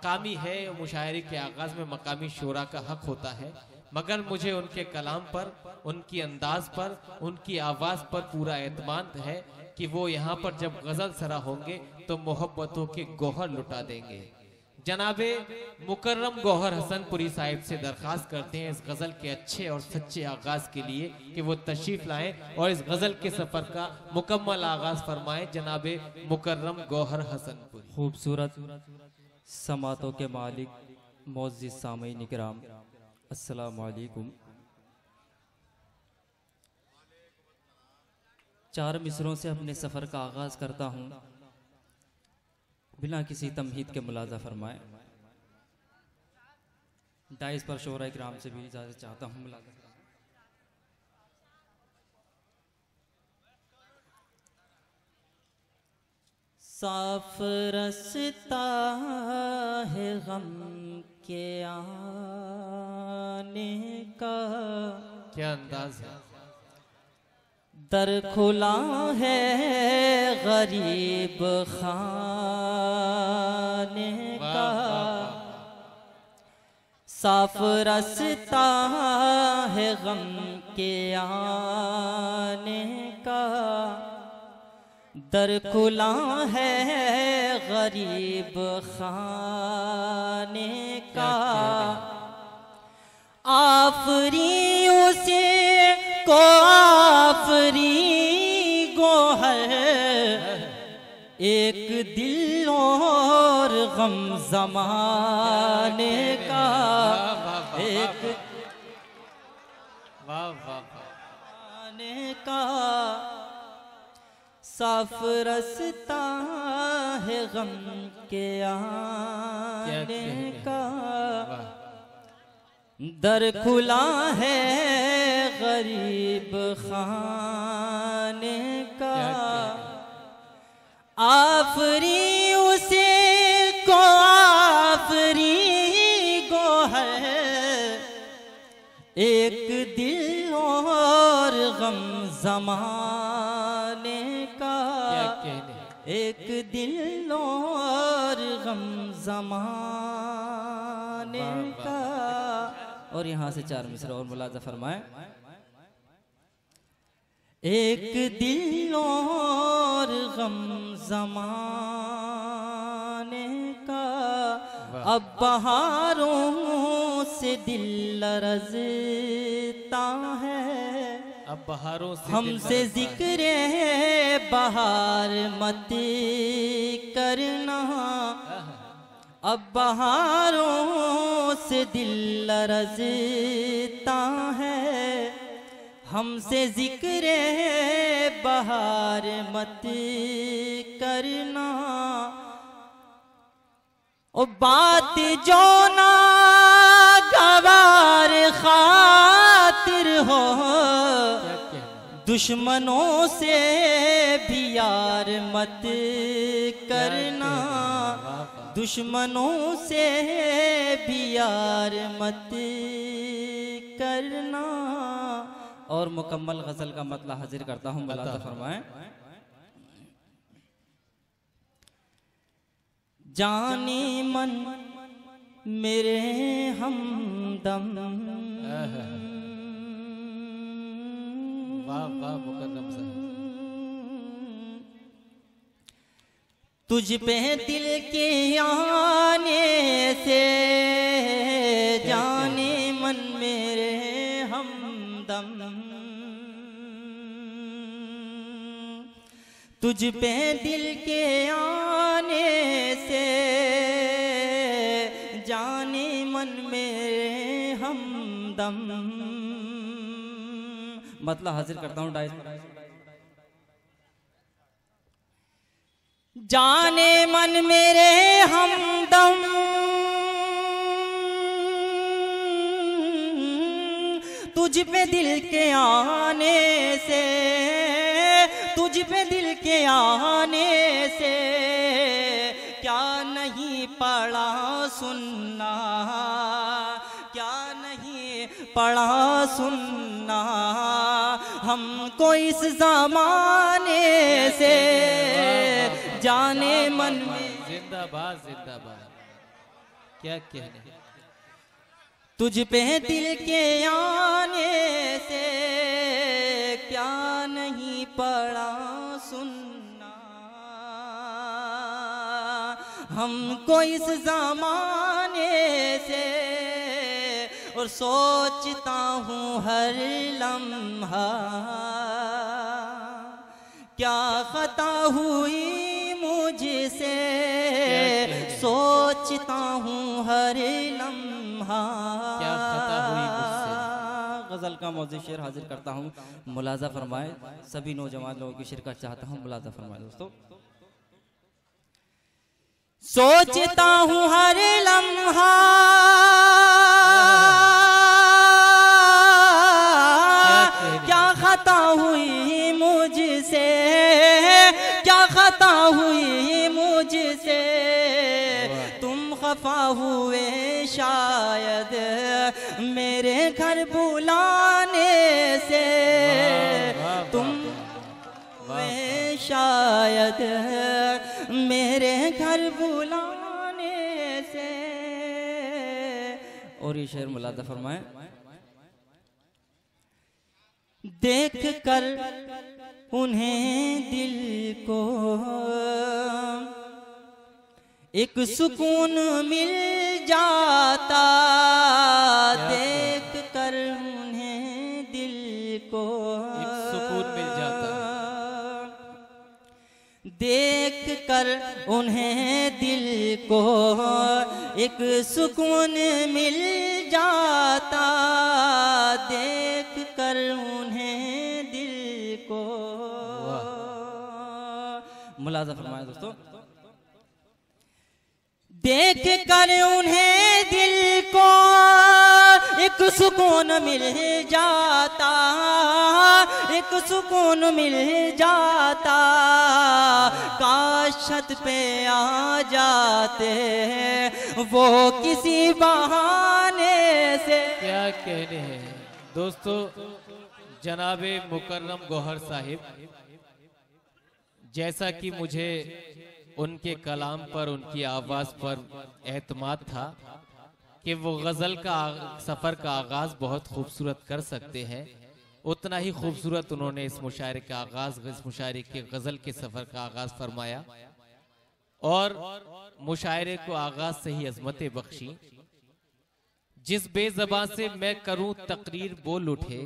मकामी है, मुशायरे के आगाज में मकामी शोरा का हक होता है, मगर मुझे उनके कलाम पर, उनकी अंदाज पर, उनकी आवाज़ पर पूरा एतमाद है कि वो यहाँ पर जब गज़ल सरा होंगे तो मोहब्बतों के गौहर लुटा देंगे। जनाबे मुकर्रम गौहर हसनपुरी साहिब से दरख्वास्त करते हैं इस गज़ल के अच्छे और सच्चे आगाज़ के लिए कि वो तशरीफ़ लाएं और इस गज़ल के सफ़र का मुकम्मल आगाज़ फरमाएं। जनाबे मुकर्रम गौहर हसनपुरी। खूबसूरत समातों के मालिक मोअज़्ज़िज़ सामीन इकराम, अस्सलामु अलैकुम। 4 मिसरों से अपने सफ़र का आगाज़ करता हूँ, बिना किसी तमहीद के मुलाजा फरमाए। डाइस पर शोरा इकराम से भी इजाज़त चाहता हूँ मुलाजा। साफ रस्ता है गम के आने का, क्या अंदाज है। दर खुला है गरीब खाने का, साफ रस्ता है गम के आने का, दर खुला है गरीब खाने का। आफरी उसे को आफरी गोहर, एक दिल और गम ज़माने का, एक ज़माने का, साफ रस्ता है गम के आने का, दर खुला है गरीब खाने का। आफरी उसे को आफरी गोहर, एक दिल और गम ज़माने का, एक दिल और गम ज़माने का। और यहाँ से 4 मिसरा और मुलाजा फरमाए। एक दिल और गम ज़माने का, अब बहारों से दिल लरज़ता है, अब बहारों से हमसे ज़िक्रे बहार मत करना, अब बहारों से दिल लरज़ता है, हमसे ज़िक्रे बहार मत करना। ओ बात जो ना गवार खातिर हो, दुश्मनों से भी यार मत करना, दुश्मनों से भी यार मत करना। और मुकम्मल गज़ल का मतला हाजिर करता हूँ, मुलाजा फरमाएं। जाने मन मेरे हमदम, वाह वाह मुकर्रम साहब। तुझ पे दिल के आने से, जाने मन मेरे हमदम, तुझ पे दिल के आने से, जाने मन मेरे हमदम। मतलब हाजिर करता हूँ डाइस। जाने मन मेरे हमदम, तुझ पे दिल के आने से, तुझ पे दिल के आने से, क्या नहीं पड़ा सुनना, क्या नहीं पड़ा सुनना, हमको इस ज़माने से, जाने मन में जिंदाबाद जिंदाबाद। क्या कहने। तुझ पे दिल के आने से क्या नहीं पड़ा सुनना, हमको इस जमाने से और सोचता हूँ हर लम्हा क्या खता हुई मुझसे, सोचता हूँ हर लम्हा क्या खता हुई मुझसे। गजल का मौजूद शेर हाजिर करता हूँ, मुलाजा फरमाए। सभी नौजवान लोगों की शिरकत चाहता हूँ, मुलाजा फरमाए दोस्तों। सोचता हूँ हर लम्हा क्या खता हुई मुझसे, क्या खता हुई मुझसे, तुम खफा हुए शायद मेरे घर बुलाने से, तुम हुए शायद मेरे घर बुलाने से। और ये शेर मुलादा फरमाए। देख कर उन्हें दिल को एक सुकून मिल जाता, देख कर उन्हें दिल को एक सुकून मिल जाता, देख कर उन्हें दिल को एक सुकून मिल जाता, देख कर उन्हें दिल को। मुलाजा फरमाए दोस्तों। देख कर उन्हें दिल को एक सुकून मिल जाता, एक सुकून मिल जाता, काश छत पे आ जाते वो किसी बहाने से। क्या कहने हैं दोस्तों। जनाबे मुकर्रम गौहर साहिब, जैसा कि मुझे उनके कलाम पर, उनकी आवाज़ पर एतमाद था कि वो गज़ल का सफ़र का आगाज़ बहुत खूबसूरत कर सकते हैं, उतना ही खूबसूरत उन्होंने इस मुशायरे का आगाज़, इस मुशायरे के गज़ल के सफ़र का आगाज़ फरमाया और मुशायरे को आगाज़ से ही अज़मतें बख्शी। जिस बेज़बान से मैं करूं तकरीर बोल उठे,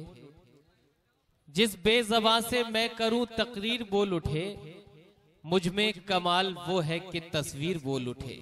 जिस बेज़बान से मैं करूं तकरीर बोल उठे, मुझ में कमाल वो है कि तस्वीर बोल उठे।